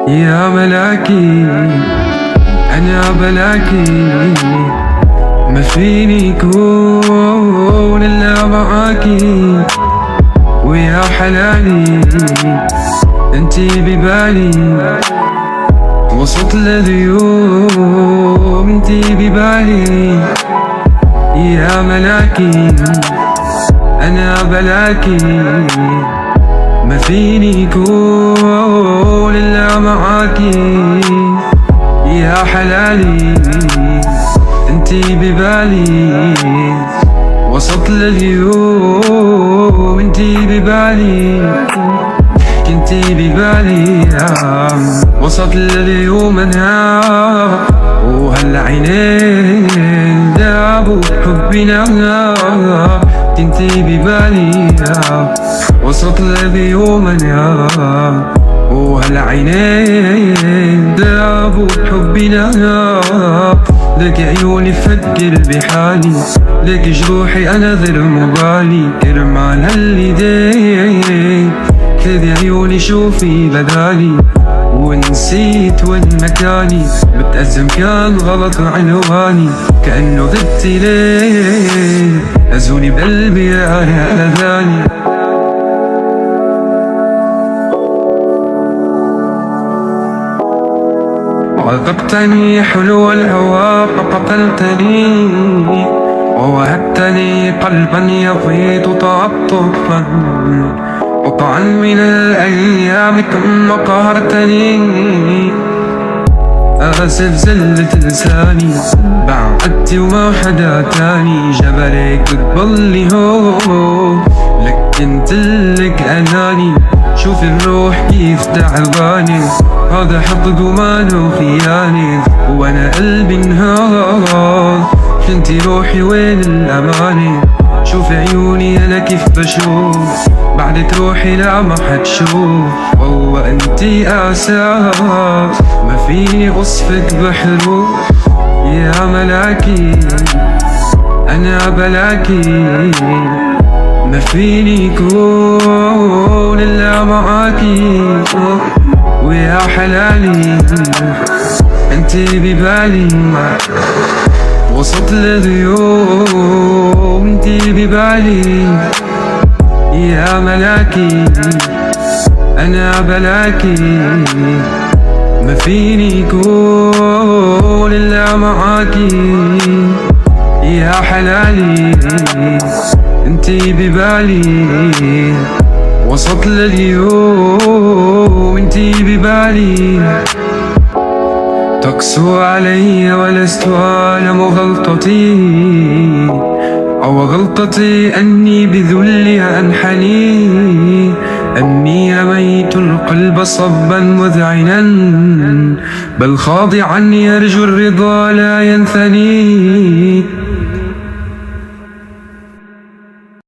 يا ملاكي أنا بلاكي، ما فيني يكون إلا معاكي. ويا حلالي انتي ببالي، وسط الغيوم انتي ببالي. يا ملاكي أنا بلاكي، ما فيني يكون إلا معاكي. يا حلالي انتي ببالي، وسط الغيوم انتي ببالي. كنتي ببالي وسط الغيوم انا، وهالعينين دابوا بحبنا. كنتي ببالي وسط الغيوم انا، وهالعينين دابوا بحبنا. لك عيوني فكر بحالي، لك جروحي انذر مبالي. كرمال هاليدين خذي عيوني شوفي بدالي، ونسيت وين مكاني. بتأزم كان غلط عنواني، كأنه ذبتي ليه أزوني بقلبي يا أذاني. عذبتني حلو الهوى فقتلتني، ووهبتني قلبا يفيض تعطفا. قطعا من الأيام ثم قهرتني، آسف زلت لساني بعدت وما حدا تاني. جبلك بتضلي هو لك انتلك أناني. شوف الروح كيف تعباني، هذا حقد ومانو خياني. وانا قلبي انهار، كنتي روحي وين الأماني. شوف عيوني انا كيف بشوف، بعد تروحي لا ما حتشوف. والله انتي اساس ما فيني وصفك بحروف. يا ملاكي انا بلاكي، ما فيني يكون الا معاكي. ويا حلالي انتي ببالي، وسط الغيوم انتي ببالي. يا ملاكي أنا بلاكي، ما فيني يكون إلا معاكي. يا حلالي انتي ببالي، وسط الغيوم انتي ببالي. تقسو علي ولست أعلم غلطتي، أو غلطتي أني بذلها أنحني. أني أميت القلب صبا مذعنا، بل خاضعا يرجو الرضا لا ينثني.